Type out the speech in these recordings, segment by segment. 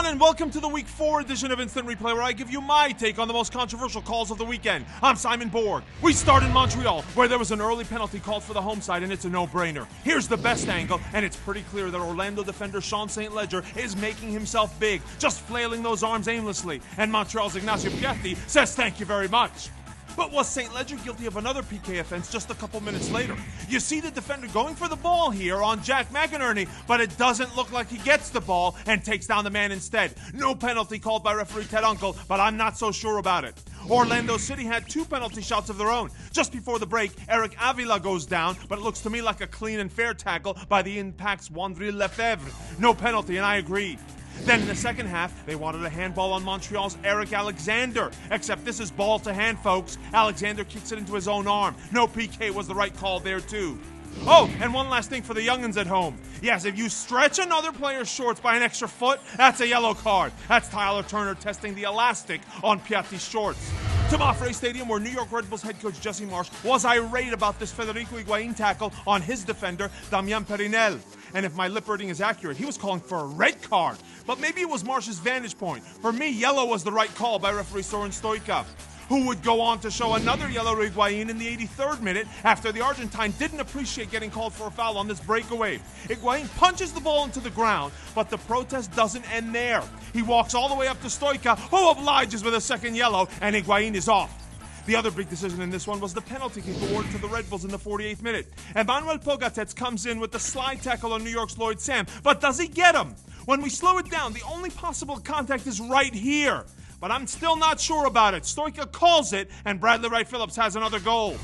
and welcome to the Week 4 edition of Instant Replay, where I give you my take on the most controversial calls of the weekend. I'm Simon Borg. We start in Montreal, where there was an early penalty called for the home side, and it's a no-brainer. Here's the best angle, and it's pretty clear that Orlando defender Sean St. Ledger is making himself big, just flailing those arms aimlessly. And Montreal's Ignacio Piatti says thank you very much. But was St. Ledger guilty of another PK offense just a couple minutes later? You see the defender going for the ball here on Jack McInerney, but it doesn't look like he gets the ball and takes down the man instead. No penalty called by referee Ted Uncle, but I'm not so sure about it. Orlando City had 2 penalty shots of their own. Just before the break, Eric Avila goes down, but it looks to me like a clean and fair tackle by the Impact's Wandril Lefebvre. No penalty, and I agree. Then in the second half, they wanted a handball on Montreal's Eric Alexander. Except this is ball to hand, folks. Alexander kicks it into his own arm. No PK was the right call there, too. Oh, and one last thing for the young'uns at home. Yes, if you stretch another player's shorts by an extra foot, that's a yellow card. That's Tyler Turner testing the elastic on Piatti's shorts. To Mafre Stadium, where New York Red Bulls head coach Jesse Marsch was irate about this Federico Higuaín tackle on his defender, Damian Perinel. And if my lip reading is accurate, he was calling for a red card. But maybe it was Marsch's vantage point. For me, yellow was the right call by referee Soren Stoica, who would go on to show another yellow to Higuaín in the 83rd minute after the Argentine didn't appreciate getting called for a foul on this breakaway. Higuaín punches the ball into the ground, but the protest doesn't end there. He walks all the way up to Stoica, who obliges with a second yellow, and Higuaín is off. The other big decision in this one was the penalty kick awarded to the Red Bulls in the 48th minute. Emmanuel Pogatetz comes in with the slide tackle on New York's Lloyd Sam, but does he get him? When we slow it down, the only possible contact is right here. But I'm still not sure about it. Stoica calls it, and Bradley Wright Phillips has another goal.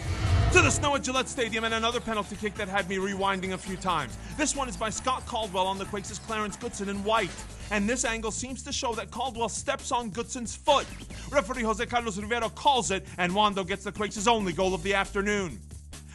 To the snow at Gillette Stadium, and another penalty kick that had me rewinding a few times. This one is by Scott Caldwell on the Quakes' Clarence Goodson in white. And this angle seems to show that Caldwell steps on Goodson's foot. Referee Jose Carlos Rivero calls it, and Wando gets the Quakes' only goal of the afternoon.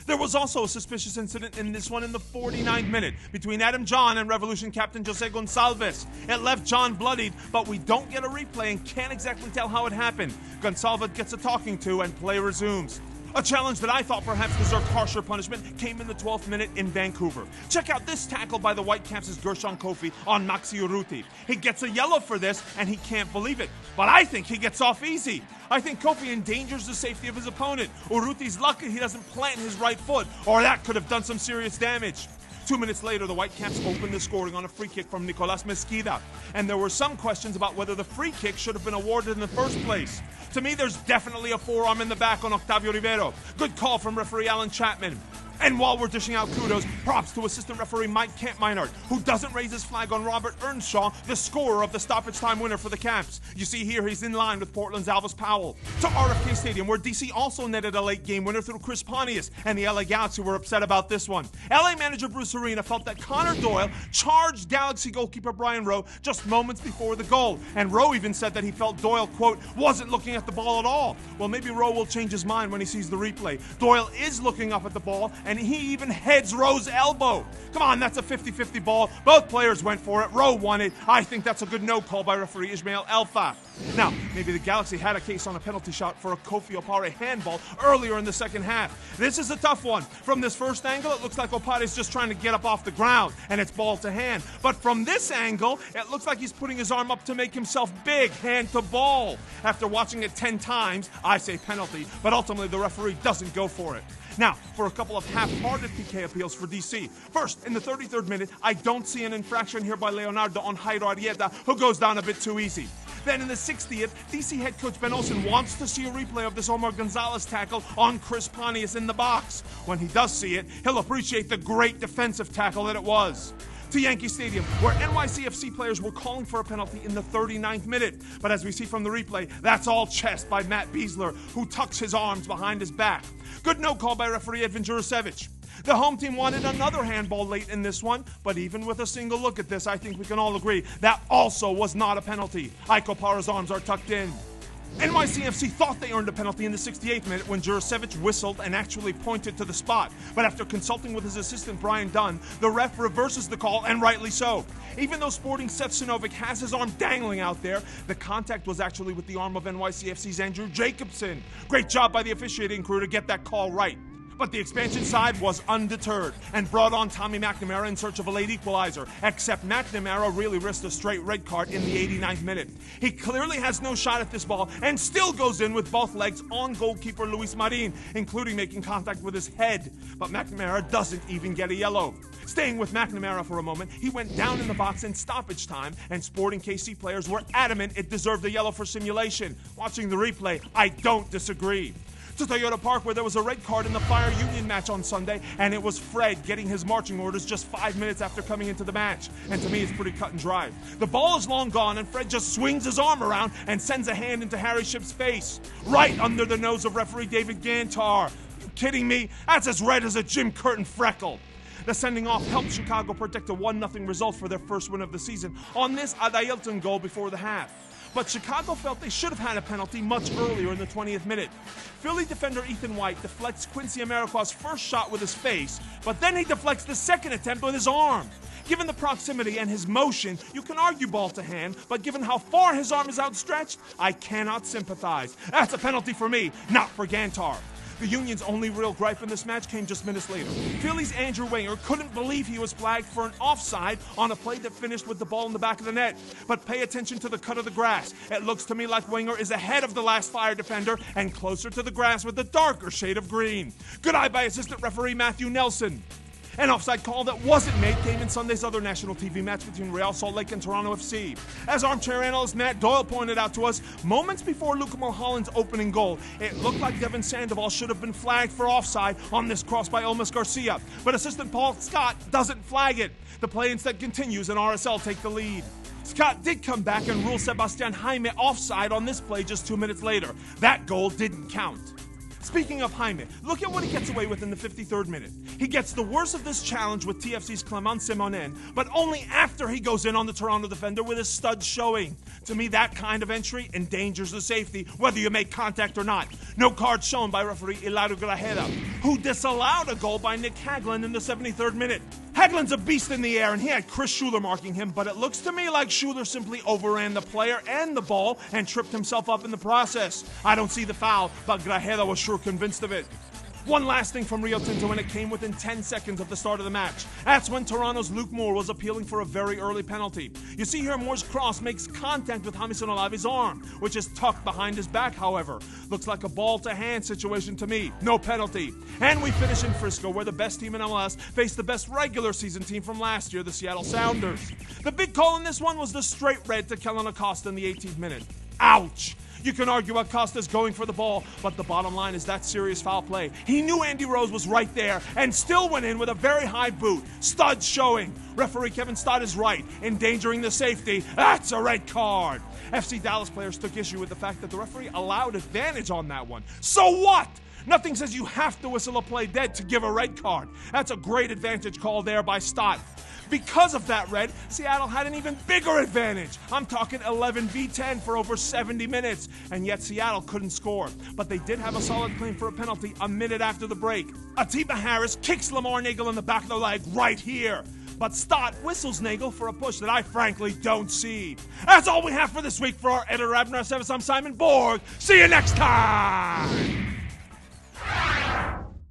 There was also a suspicious incident in this one in the 49th minute between Adam John and Revolution captain Jose Gonçalves. It left John bloodied, but we don't get a replay and can't exactly tell how it happened. Gonçalves gets a talking to and play resumes. A challenge that I thought perhaps deserved harsher punishment came in the 12th minute in Vancouver. Check out this tackle by the Whitecaps' Gershon Kofi on Maxi Urruti. He gets a yellow for this, and he can't believe it. But I think he gets off easy. I think Kofi endangers the safety of his opponent. Urruti's lucky he doesn't plant his right foot, or that could have done some serious damage. 2 minutes later, the Whitecaps opened the scoring on a free kick from Nicolas Mesquida. And there were some questions about whether the free kick should have been awarded in the first place. To me, there's definitely a forearm in the back on Octavio Rivero. Good call from referee Alan Chapman. And while we're dishing out kudos, props to assistant referee Mike Kampmeinert, who doesn't raise his flag on Robert Earnshaw, the scorer of the stoppage time winner for the Caps. You see here he's in line with Portland's Alvis Powell. To RFK Stadium, where DC also netted a late game winner through Chris Pontius, and the LA Galaxy were upset about this one. LA manager Bruce Arena felt that Connor Doyle charged Galaxy goalkeeper Brian Rowe just moments before the goal, and Rowe even said that he felt Doyle, quote, wasn't looking at the ball at all. Well, maybe Rowe will change his mind when he sees the replay. Doyle is looking up at the ball, and he even heads Rowe's elbow. Come on, that's a 50-50 ball. Both players went for it. Rowe won it. I think that's a good no call by referee Ismail Elfa. Now, maybe the Galaxy had a case on a penalty shot for a Kofi Opare handball earlier in the second half. This is a tough one. From this first angle, it looks like Opare's just trying to get up off the ground, and it's ball to hand. But from this angle, it looks like he's putting his arm up to make himself big, hand to ball. After watching it 10 times, I say penalty, but ultimately the referee doesn't go for it. Now, for a couple of half-hearted PK appeals for DC. First, in the 33rd minute, I don't see an infraction here by Leonardo on Jairo Arrieta, who goes down a bit too easy. Then in the 60th, DC head coach Ben Olsen wants to see a replay of this Omar Gonzalez tackle on Chris Pontius in the box. When he does see it, he'll appreciate the great defensive tackle that it was. To Yankee Stadium, where NYCFC players were calling for a penalty in the 39th minute. But as we see from the replay, that's all chest by Matt Beasler, who tucks his arms behind his back. Good no call by referee Edvin Jurasevich. The home team wanted another handball late in this one, but even with a single look at this, I think we can all agree that also was not a penalty. Iko Para's arms are tucked in. NYCFC thought they earned a penalty in the 68th minute when Jurasevich whistled and actually pointed to the spot. But after consulting with his assistant Brian Dunn, the ref reverses the call, and rightly so. Even though Sporting Seth Sinovic has his arm dangling out there, the contact was actually with the arm of NYCFC's Andrew Jacobson. Great job by the officiating crew to get that call right. But the expansion side was undeterred and brought on Tommy McNamara in search of a late equalizer, except McNamara really risked a straight red card in the 89th minute. He clearly has no shot at this ball and still goes in with both legs on goalkeeper Luis Marin, including making contact with his head. But McNamara doesn't even get a yellow. Staying with McNamara for a moment, he went down in the box in stoppage time, and Sporting KC players were adamant it deserved a yellow for simulation. Watching the replay, I don't disagree. To Toyota Park, where there was a red card in the Fire Union match on Sunday, and it was Fred getting his marching orders just 5 minutes after coming into the match. And to me, it's pretty cut and dry. The ball is long gone, and Fred just swings his arm around and sends a hand into Harry Shipp's face, right under the nose of referee David Gantar. Are you kidding me? That's as red as a Jim Curtin freckle. The sending off helped Chicago predict a 1-0 result for their first win of the season on this Adailton goal before the half. But Chicago felt they should have had a penalty much earlier in the 20th minute. Philly defender Ethan White deflects Quincy Amarikwa's first shot with his face, but then he deflects the second attempt with his arm. Given the proximity and his motion, you can argue ball to hand, but given how far his arm is outstretched, I cannot sympathize. That's a penalty for me, not for Gantar. The Union's only real gripe in this match came just minutes later. Philly's Andrew Wenger couldn't believe he was flagged for an offside on a play that finished with the ball in the back of the net. But pay attention to the cut of the grass. It looks to me like Wenger is ahead of the last Fire defender and closer to the grass with the darker shade of green. Good eye by assistant referee Matthew Nelson. An offside call that wasn't made came in Sunday's other national TV match between Real Salt Lake and Toronto FC. As armchair analyst Matt Doyle pointed out to us, moments before Luka Mulholland's opening goal, it looked like Devin Sandoval should have been flagged for offside on this cross by Elmas Garcia. But assistant Paul Scott doesn't flag it. The play instead continues and RSL take the lead. Scott did come back and rule Sebastian Jaime offside on this play just 2 minutes later. That goal didn't count. Speaking of Jaime, look at what he gets away with in the 53rd minute. He gets the worst of this challenge with TFC's Clement Simonen, but only after he goes in on the Toronto defender with his studs showing. To me, that kind of entry endangers the safety, whether you make contact or not. No card shown by referee Hilario Grajeda, who disallowed a goal by Nick Hagelin in the 73rd minute. Hagelin's a beast in the air, and he had Chris Schuler marking him, but it looks to me like Schuler simply overran the player and the ball and tripped himself up in the process. I don't see the foul, but Grajeda was sure convinced of it. One last thing from Rio Tinto, and it came within 10 seconds of the start of the match. That's when Toronto's Luke Moore was appealing for a very early penalty. You see here Moore's cross makes contact with Jamison Olave's arm, which is tucked behind his back, however. Looks like a ball-to-hand situation to me. No penalty. And we finish in Frisco, where the best team in MLS faced the best regular season team from last year, the Seattle Sounders. The big call in this one was the straight red to Kellen Acosta in the 18th minute. Ouch! You can argue Acosta's going for the ball, but the bottom line is that serious foul play. He knew Andy Rose was right there and still went in with a very high boot. Studs showing. Referee Kevin Stott is right, endangering the safety. That's a red card. FC Dallas players took issue with the fact that the referee allowed advantage on that one. So what? Nothing says you have to whistle a play dead to give a red card. That's a great advantage call there by Stott. Because of that red, Seattle had an even bigger advantage. I'm talking 11v10 for over 70 minutes, and yet Seattle couldn't score. But they did have a solid claim for a penalty a minute after the break. Atiba Harris kicks Lamar Nagel in the back of the leg right here. But Stott whistles Nagel for a push that I frankly don't see. That's all we have for this week for our editor, Abner Sevis. I'm Simon Borg. See you next time!